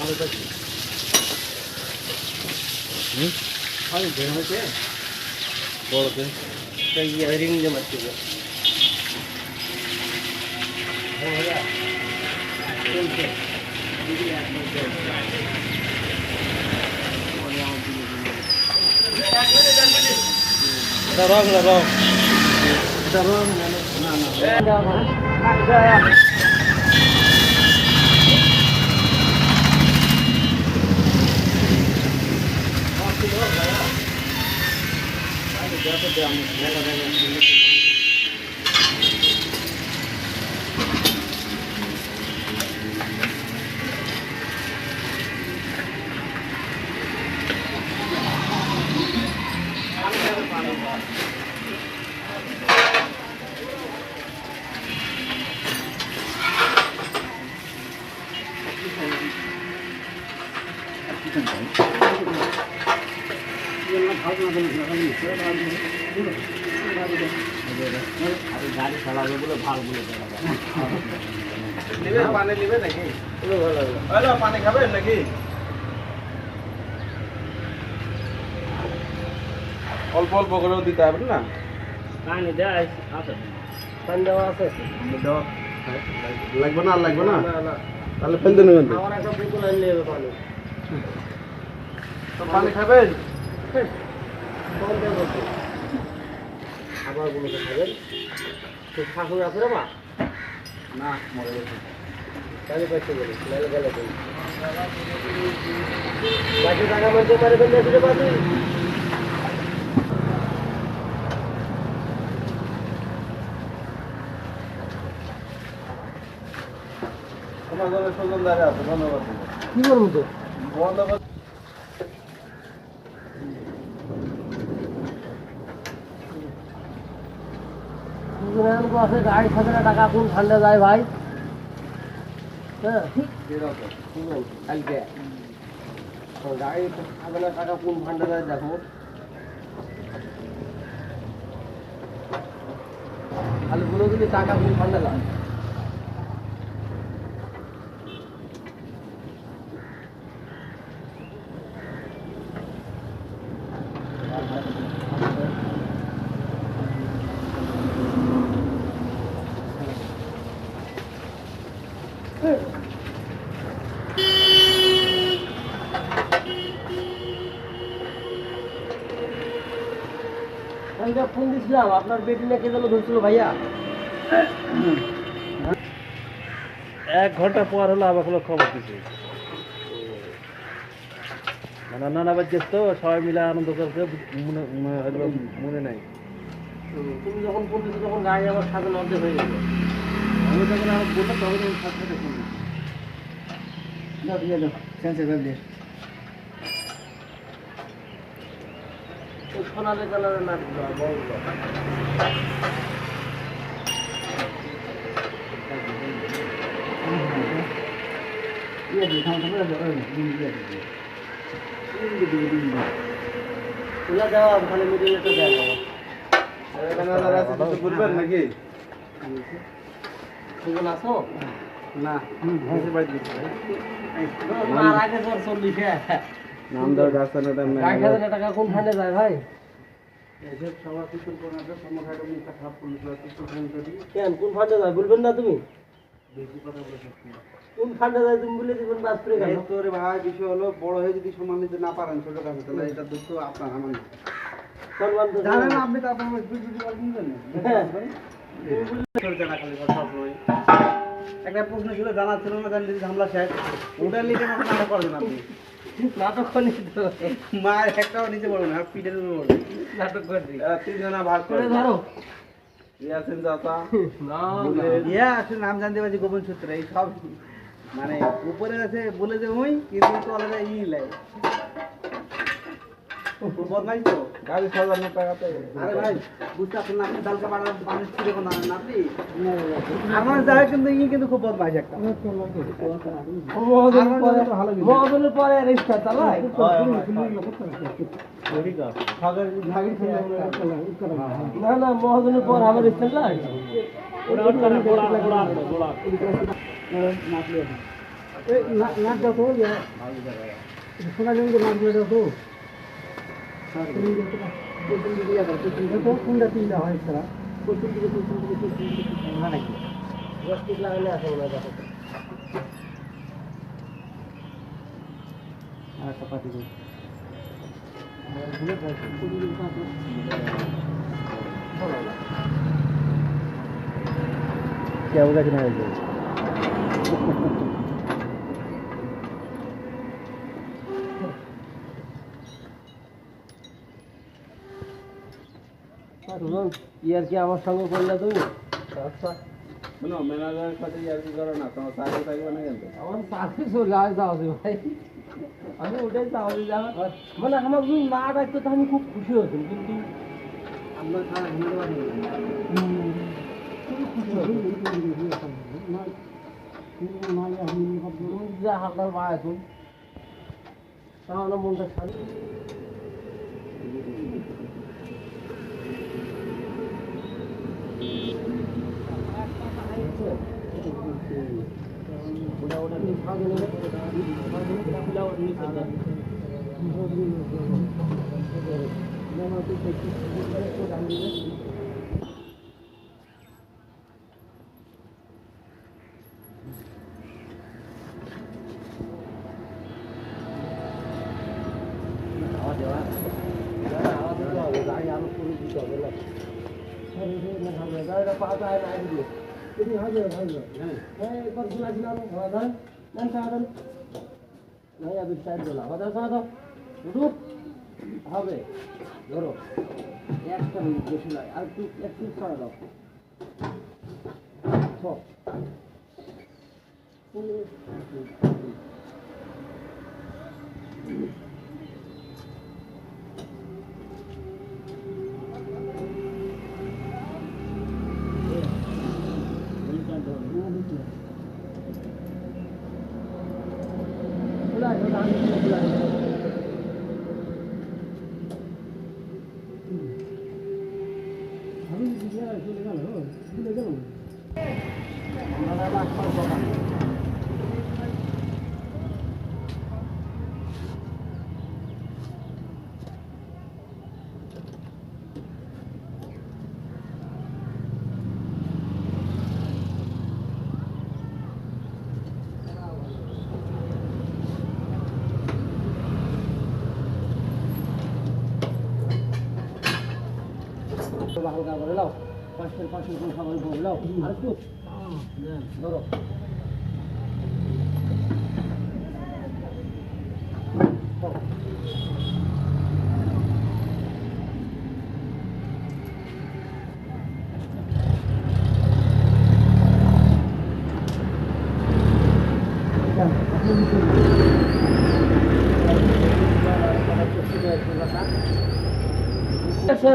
ভালো থাকি ভালো বের হয়েছে বড় দিন তাই রিং যে মারতে হবে রং না রং এটা রং না গাড়ি চালাবে বলে ভালো বলে পানি নিবে নাকি ভালো পানি খাবেন নাকি অল্প অল্প করেও দিতে হবে না পানি দেওয়া আছে পানি দেওয়া আছে লাগবে না লাগবে না তাহলে ফেলতে নেবেন আমার একটা বোতল আনলে পানি তো পানি খাবেন আবার কোনো খাবেন তো শাশুড়ি আছে রে মা না মরে গেছে তাহলে পাইতে বলি নাহলে গেলে বলি বাকি টাকা মধ্যে পারে বলতে দিতে পারবি তোমার ঘরে সজন দাঁড়িয়ে আছে ধন্যবাদ কি করবো তো ধন্যবাদ গাড়ি সাজানো টাকা কোন ঠান্ডা যায় ভাই হ্যাঁ কালকে গাড়ি সাজানো টাকা কোন ঠান্ডা যায় দেখো খালি বলে দিলে টাকা কোন ঠান্ডা যায় ফোন দিয়েছিলাম আপনার বেটি না কে যেন ধরছিল ভাইয়া 1 ঘন্টা পর হলো আবার কোনো খবর দিচ্ছে মানে নানা বাচ্চা তো সবাই মিলে আনন্দ করছে মনে নাই তুমি যখন ফোন দিচ্ছ তখন গাড়ি আমার সাথে অর্ধেক হয়ে গেল আমি যখন আর বললাম তখন আমি সাথে সাথে ফোন দিচ্ছি দিয়ে দাও সেন্সার দিয়ে সোনালি কালারের নাট বড় দেওয়া ওখানে মিডিয়াটা দেওয়া বলবেন নাকি আসো না আগে 40 নাম দাও টাকা কোন ফান্ডে যায় ভাই কেন কোন ফান্ডে যায় বলবেন না তুমি কোন ফান্ডে যায় তুমি বলে দিবেন বাস করে গেল তোর ভাই বিষয় হলো বড় হয়ে যদি সম্মান দিতে না পারেন ছোট কাছে তাহলে এটা দুঃখ আপনার আমার না সম্মান তো জানেন আপনি তো আপনার ভিডিও কল দিবেন একটা প্রশ্ন ছিল জানা ছিল না জানলে ঝামলা শেষ ওটা লিখে নাটক করবেন আপনি নাটক মায়ের একটাও নিচে পড়বে না পিঠের উপরে নাটক করছি 3 জনা ভাগ করে ধরো ইয়াসিন দাতা না ইয়া আছে নাম জানতে পারছি গোপন সূত্রে এই সব মানে উপরে আছে বলে যে ওই কিন্তু তলে ই লাই বদমাইশ তো গাড়ি 6000 টাকা তো আরে ভাই বুঝতে পারছেন না আপনি ডালকা বাড়া মানুষ ছিল কোন না আপনি আমার যায় কিন্তু ই কিন্তু খুব বদমাইশ একটা মহাজনের পরে রিস্তা চালাই না না মহাজনের পর আমার রিস্তা চালাই ওটা নাচ দাও তো সোনালিঙ্গ নাচগুলো দাও তো কোনটা তিনটা হয় তারা পশ্চিম দিকে না নাকি রসটিক লাগালে আসে ওরা দেখো আর একটা পাতি দিই क्या होगा कि नहीं ইয়ার কি আমার সঙ্গে করলে তুমি আচ্ছা শোনো ম্যানেজারের সাথে ইয়ার কি করো না তোমার চাকরি থাকবে না কিন্তু আমার চাকরি চলে আসে যাওয়া ভাই আমি ওটাই চাওয়া যাওয়া মানে আমার যদি না ডাকতো তো আমি খুব খুশি হতাম কিন্তু আমরা খারাপ যা হাঁটার পা এখন তাহলে মনটা শান্তি ওটা ওটা হবে ধরো একটা মিনিট বেশি নয় আর একটু ছাড়া দাও হালকা করে লাও পাঁচটার পাঁচশো করে খাবার বলে লাও আর একটু ধরো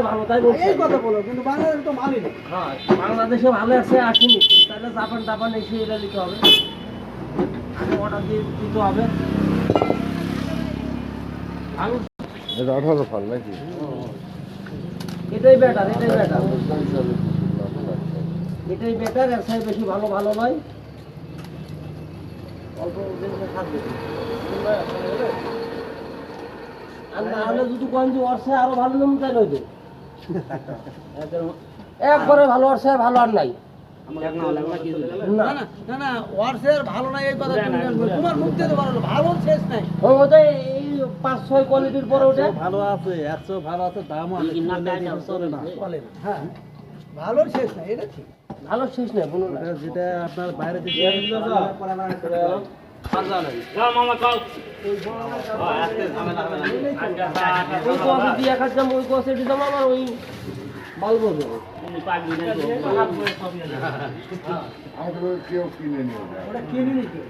ভালো তাই এই কথা বলো কিন্তু বাংলাদেশে তো মালই না হ্যাঁ বাংলাদেশে ভালো আছে আসেনি তাহলে জাপান এসে এটা দিতে হবে আগে অর্ডার দিয়ে দিতে হবে আলু এটা 18 ফল নাকি এটাই বেটার এর সাইজ বেশি ভালো নয় অল্প দিন থাকবে আর নাহলে যদি কোন যে অর্থে আরো ভালো নাম তাই হইতো একবারে ভালো অর্থে ভালো আর নাই না ওয়ার্সের ভালো নাই এই কথা তোমার মুখ দিয়ে ভালো ভালো শেষ নাই ওটা এই 5-6 কোয়ালিটির পরে ওটা ভালো আছে 100 ভালো আছে দাম আছে চলে না হ্যাঁ ভালো শেষ নাই এটা ঠিক ভালো শেষ নাই বলুন যেটা আপনার বাইরে থেকে মামা কাউ ওই ঝামেলা হবে না ওই কোয়াসে দিয়া খাচ্ছাম ওই কোয়াসে দিতাম আমার ওই মালবো উনি পাক দিনে আর কেউ কিনে নিও ওটা কিনে নিতে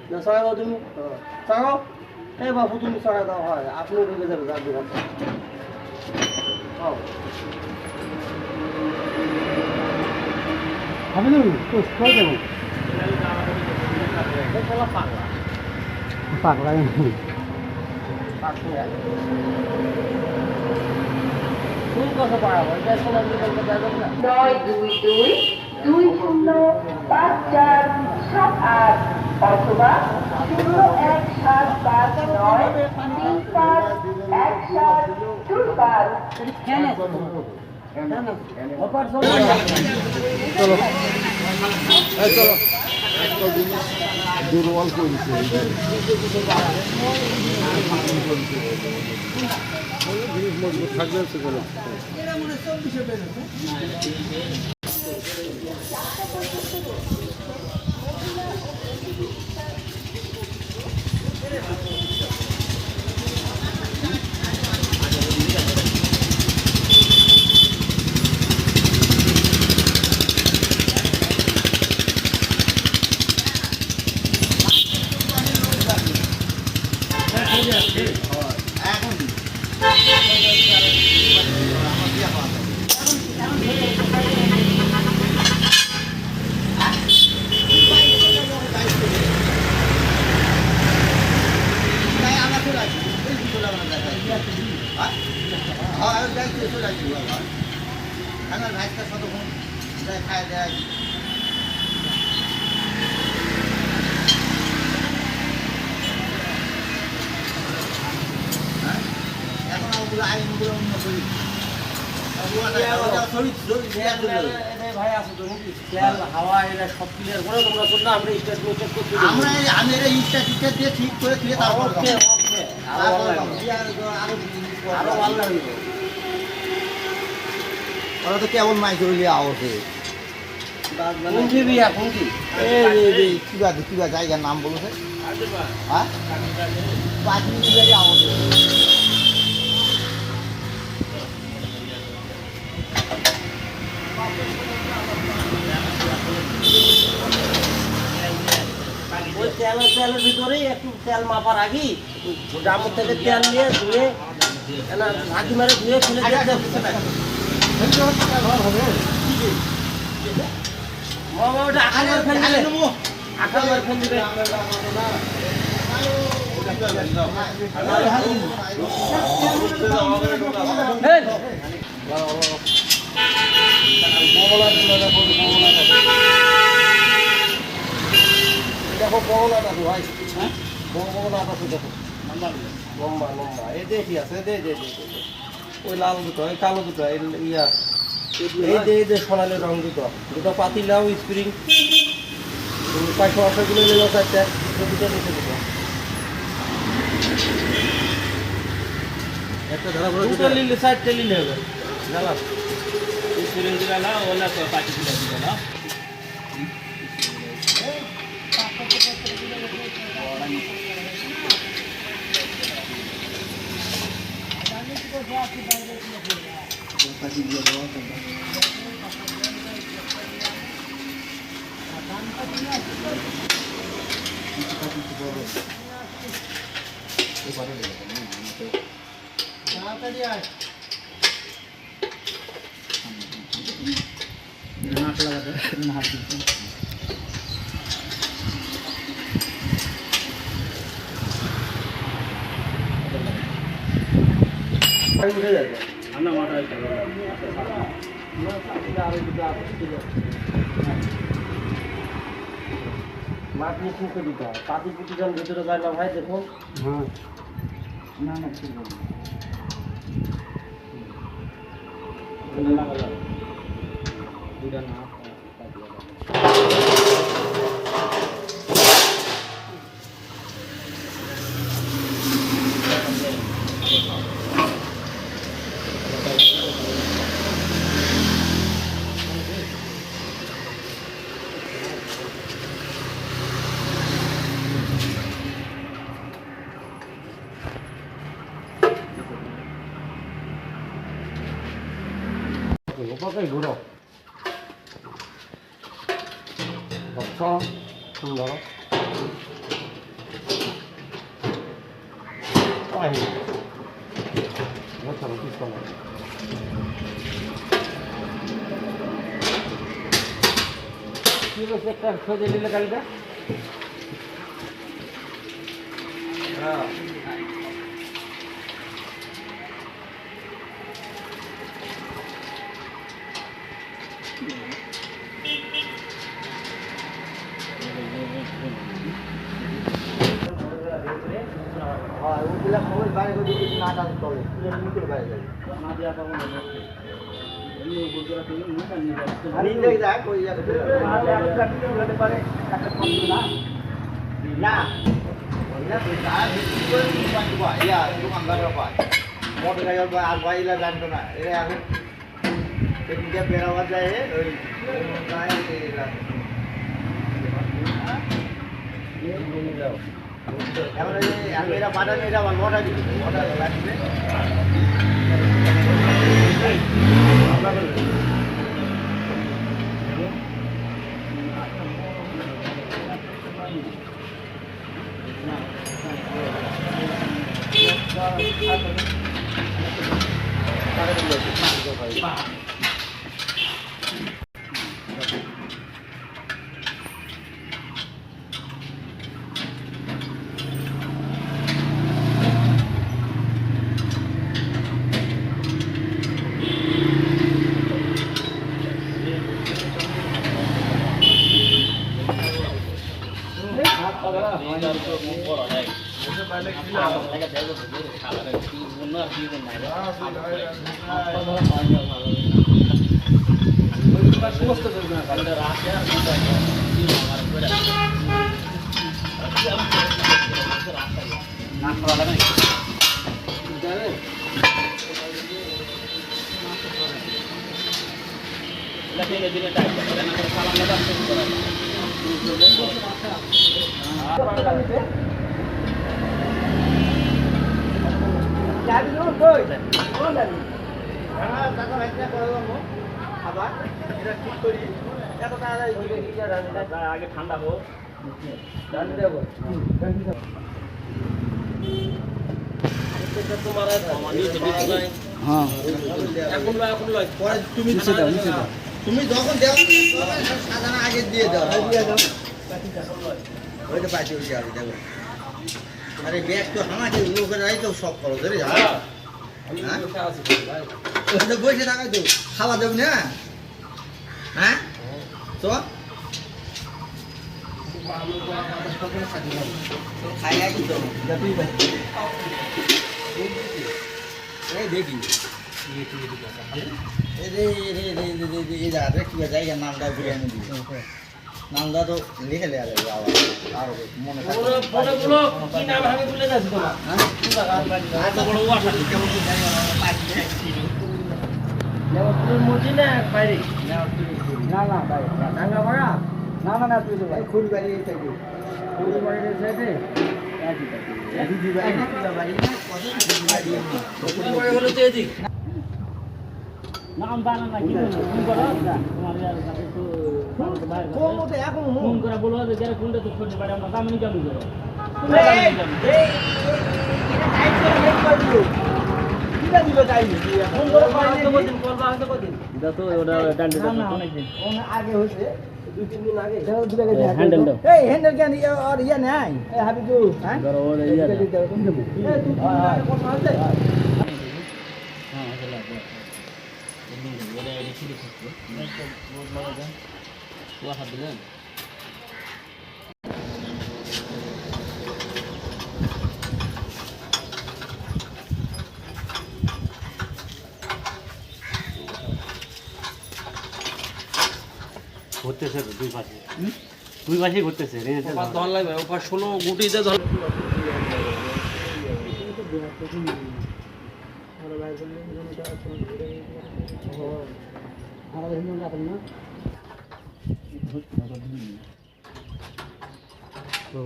না সাগো তুমি সাগো এই বাবু তুমি সাগা দাও হয় আপনি ঢুকে যাবে যার দোকান হ্যাঁ আমি তো কই দেব পাগলা কোন কথা পাওয়া এটা শোনা দিতে যাবে না 922 205478 অথবা 01759351725। চলো চলো দুর্বল করেছে মজবুত থাকলে সেগুলো ওরা তো কেমন মাইক হইলে আওয়াজে কিবা জায়গার নাম বলেছে হ্যাঁ আওয়াজে ওই তেলের ভিতরেই একটু তেল মাপার আগেই ড্রামের থেকে তেল নিয়ে ধুয়ে ঝাঁকি মারে ধুয়ে ফেলে ওটা আখাল মার ফেল দিলে আখাল মার ফেল দিবে দেখো বড়লাটা তো ভাই হ্যাঁ বড়লাটা তো দেখো লম্বা লম্বা এই দেখি আছে দে দে দে ওই লাল দুটো ওই কালো দুটো ইয়া এই যে সোনালি রং দুটো দুটো পাতিলাও স্প্রিং 500 কিলো নিল চারটে দুটো নিচে দুটো একটা ধরা বড় দুটো নিলে চারটে নিলে হবে জানা স্প্রিং দিলা না ওলা তো পাতি দিলা দিলা না উঠে যাবে আমরা মাথা মাছ নিয়ে শুনতে দিতে হয় পাতি পুটি যখন ভেতরে যায় না ভাই দেখুন হ্যাঁ না না ঠিক আছে দুইটা না 오빠까지 물어. 먹쳐. 좀 넣어. 아이. 이것처럼 비슷한 거. 이거 색깔 서재리를 갈까? 아. এলা খবর বাইরে করে দিবি না কাজ চলে মুখের বাইরে যাবে না দিয়া পাবো না এমনি বুঝরা থেকে মুখা নিয়ে যাচ্ছে আমি যাই যা কই যাবে না পারে একটা কম না না ওইটা তো তার বেশি করে পাঁচ ভাই ইয়া দোকানদাররা পায় মোটর গাড়ি আর ভাইলা জানতো না এরা এখন এদিকে বেরাওয়া যায় ওই গায়ে এলা এখন আমি এরা বাড়ান এরা আমার মোটা দিবি মোটা লাগবে আগে ঠান্ডা হোক হ্যাঁ পরে তুমি যখন দেও সাজানো আগে দিয়ে দাও ওই তো পাইছি ওই যাবে দেখো আরে ব্যাগ তো আমাকে লোকের রাই তো সব করো ধরে যাও তো বসে থাকাই তো খাওয়া দেব না হ্যাঁ তো খাই আগে তো এই দেখি জায়গার নামটা বিরিয়ানি দিই নামটা তো লিখে দেওয়া যাবে আবার আরো মনে না না ভাই ডাঙ্গা ভাড়া না না না তুই ভাই খুন বাড়ি থেকে ফুল বাড়ির সাইডে নাম জানা না কি ফোন করো তোমার একটু ফোন করে বলো যে যারা কোনটা তো ছোট বাড়ি আমরা দাম নিকাম করো আগে হয়েছে হ্যান্ডেল দাও এই হ্যান্ডেল কেন আর ইয়া নাই এই হাবিজু হ্যাঁ ধরো ওরে ইয়া দাও কথা আছে হ্যাঁ চলো ওরে রেখে দিচ্ছি বহুত ভালো দেন ওয়া হাত দিলেন ঘুরতেছে দুই পাশে ঘুরতেছে ধর লাগবে ওপার 16 গুটিতে ধর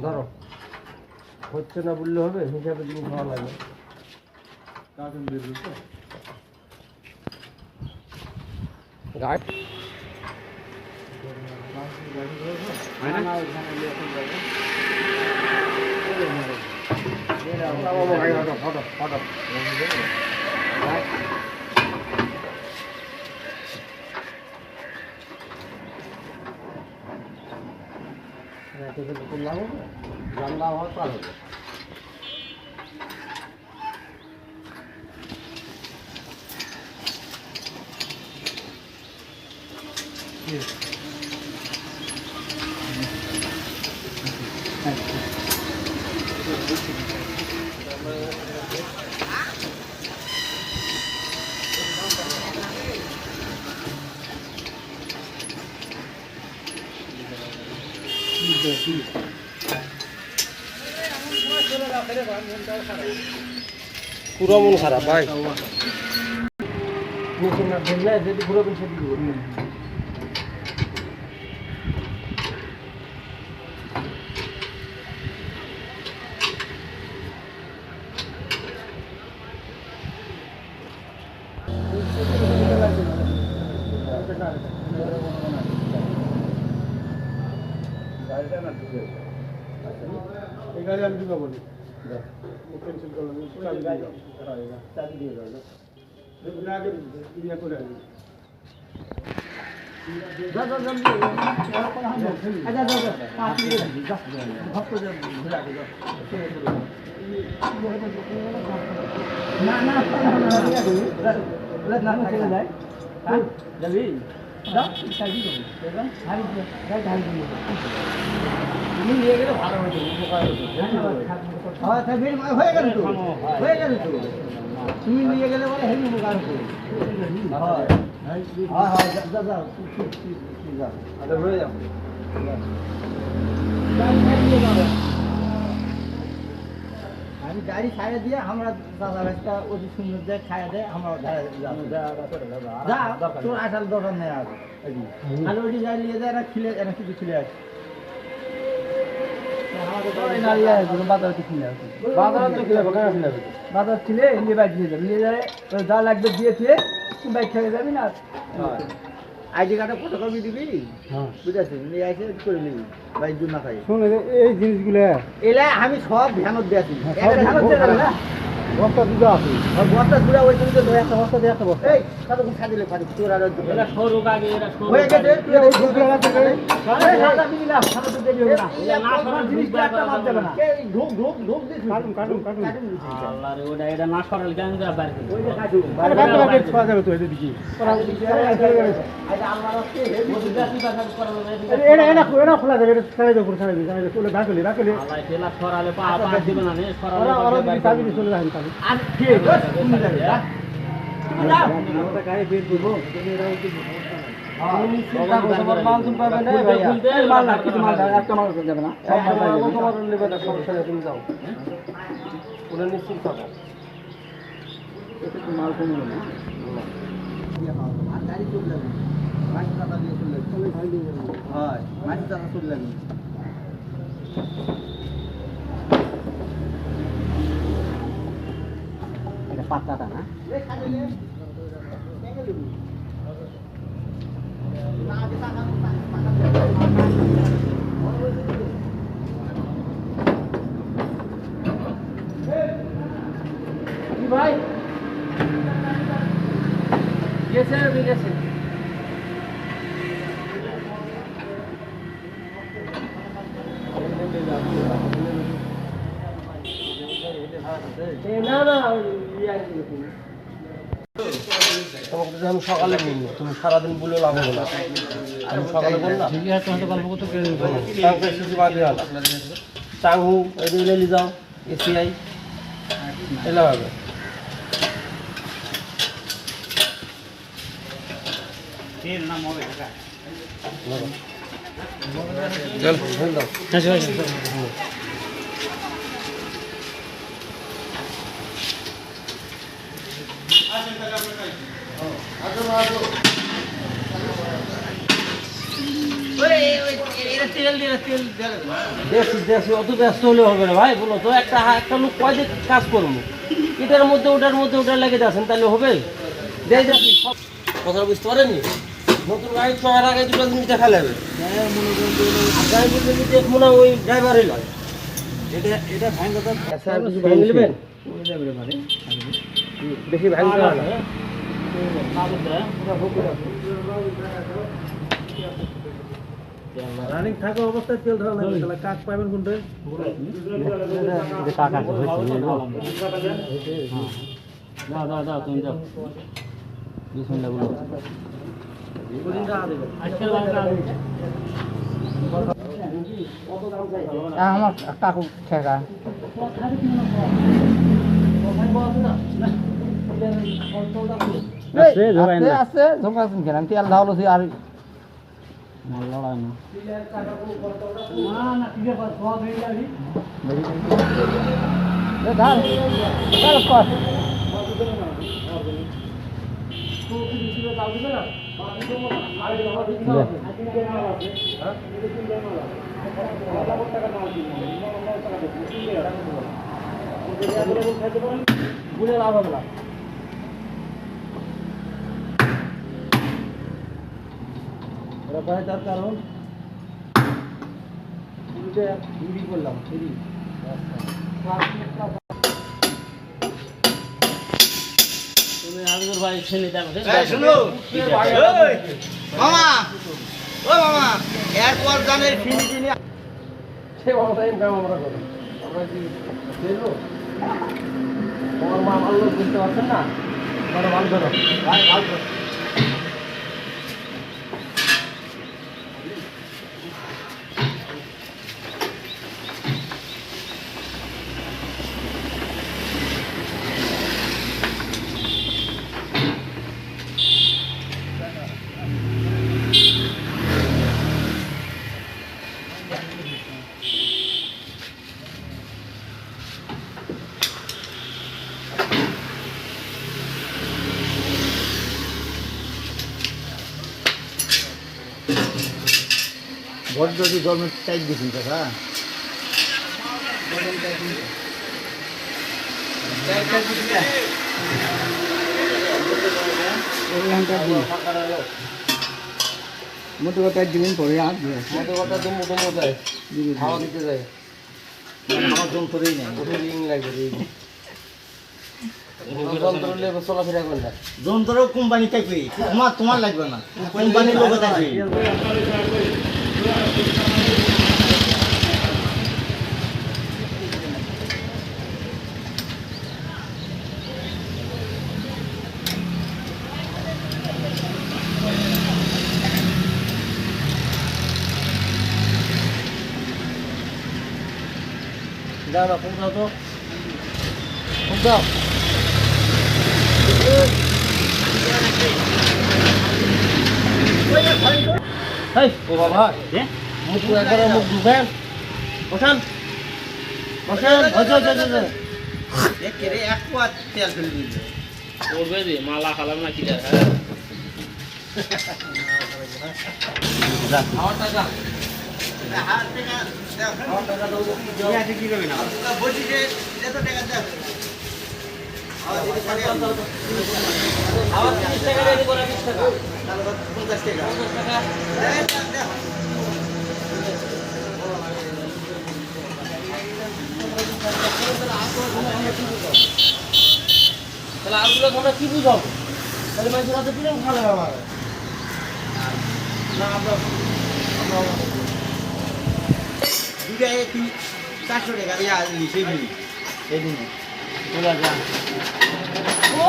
ধরো হচ্ছে না বললে হবে হিসাবে জিনিস ভালো লাগে গাড়ি জানলা হওয়ার পার হবে পুরো মন খারাপ ভাই মেশিন না ধরলে যদি পুরো বিন সেটি দিব এই গাড়ি আমি দিব বলি ক্যান্সেল করলাম চাবি দিয়ে দাও না আগে ইয়া করে আসবি যা যা যা আচ্ছা যা যা 5 মিনিট যা ভক্ত যা ঘুরা দে না না না না চলে যায় হ্যাঁ যাবি যা চাবি দেবো দেখো হারি যাই ঢাল দিয়ে তুমি নিয়ে গেলে ভালো হতো উপকার হতো হ্যাঁ তাই হয়ে গেল তো হয়ে গেল তো তুমি নিয়ে গেলে বলে হেভি উপকার হতো হ্যাঁ হ্যাঁ হ্যাঁ যা যা যা আরে হয়ে যাও আমি গাড়ি ছাড়ে দিয়ে আমরা দাদা একটা অতি সুন্দর দিয়ে খাইয়ে দেয় আমরা যা তোর আসার দরকার নেই আর আর ওটি যাই নিয়ে যায় এরা খিলে এরা কিছু খিলে আসে বাজার ছিলে নিয়ে বাইক নিয়ে যাবে নিয়ে যায় যা লাগবে দিয়েছে বাইক খেয়ে যাবি না আইডি কার্ডে ফটোকপি দিবি বুঝেছি নিয়ে আসে করে নিবি বাইক জন্য না খাই শোন এই জিনিসগুলো এলা আমি সব ধ্যানত দিয়েছি ধ্যানত দিয়ে যাবে না বস্তা দুটো আছে বস্তা দুটো ওই জন্য তো একটা বস্তা দিয়ে একটা বস্তা এই কতক্ষণ খাদিলে পারি তোর আর এরা সরু আগে এরা সরু হয়ে গেছে তুই ওই ঢুকে গেছে আরে সাদা দিবি না সাদা তো দেবে না না সরু জিনিস একটা মাপ দেবে না এই ঢুক ঢুক ঢুক দিস কাটুম আল্লাহ রে ওটা এটা না সরাল কেন যা বাইরে ওই যে কাটুম আরে বাইরে ছোয়া যাবে তো এই দিকে আরে আল্লাহ রাস্তে হেভি বুঝাতি কথা করানো এটা এটা এটা খোলা যাবে এটা ছাড়াই দাও পুরো ছাড়াই দাও চলে রাখলি আল্লাহ তেলা সরালে পা পা দিবে না নে সরালে আর চাবি চলে যাবেন তাহলে আর ঠিক আছে তুমি যাবে তুমি যাও আমরা গাড়ি বের দিব তুমি এরাও কি আমি চিন্তা করব মাল তুমি পাবে না ভাই মাল না কিছু মাল একটা মাল যাবে না সব মাল পাবে তোমার নেবে না সমস্যা নেই তুমি যাও ওরা নিশ্চিত থাকো এটা তো মাল কম না আর গাড়ি চলে যাবে মাছ টাকা দিয়ে চলে যাবে চলে ভাই দিয়ে যাবে হয় মাছ টাকা চলে যাবে এটা পাতাটা না ভাই গেছে গেছে না না তোমাকে যদি আমি সকালে বলবো তুমি সারাদিন বলে লাভ হবে না আমি সকালে বললাম চাংহু এদিকে নিয়ে যাও এসিআই এলাম হবে দেশি অত ব্যস্ত হলে হবে না ভাই বলো তো একটা একটা লোক কয়দিন কাজ করবো এটার মধ্যে ওটার লেগে যাচ্ছেন তাহলে হবে কথা বুঝতে পারেনি নতুন গাড়ি চলার আগে দুটো জিনিস দেখা যাবে গাড়ি বলতে যদি মনে হয় ওই ড্রাইভারই নয় এটা এটা ভাঙ কথা নেবেন বেশি ভাঙ রানিং থাকা অবস্থায় তেল ধরা লাগবে তাহলে কাক পাবেন কোনটা দাও তুমি যাও আমার কাকু ঠেকা আছে ঝোঁকা কেন তেল ধাওলো আর মাল লড়ায় না বুঝে লাভ হবে না ওরা পায় তার কারণ চুরি করলাম চুরি তুমি হাবিবুর ভাই ছেলে দেখো শুনো মামা ও মামা এরপর জানের ফিনিশিং সে বাবা ইনকাম আমরা করি আমরা কি দেখবো তোমার মা ভালো বুঝতে পারছেন না বড় ভালো ধরো ভাই ভালো ভোট যদি গভর্নমেন্ট টাইট দিয়েছেন কাকা মোটে কথা দিলেন পরে আর মোটে কথা দুমো দুমো যায় হাওয়া দিতে যায় আমার জম করেই নেই রিং লাগবে রিং যন্ত্র লেগে চলাফেরা করে না যন্ত্র কোম্পানি থাকবে তোমার লাগবে না কোম্পানির লোক থাকবে দাও না ফোন দাও তো ফোন দাও এই ও বাবা মুখ একবারে মুখ ঢুকেন বসান বসান রে এক পাত তেল ফেলে দিবে করবে রে মালা খালাম না কি রে আমার টাকা কি করবে না বলছি যে এত টাকা দাও আবার 30 টাকা রেডি করে 20 টাকা 50 টাকা 50 টাকা তাহলে আরগুলো তোমরা কি বুঝাবো তাহলে মানুষের হাতে পিলেন খালে আমার না আমরা দুটা 400 টাকা ইয়া লিখে দিই এই দিনে চলে যা ও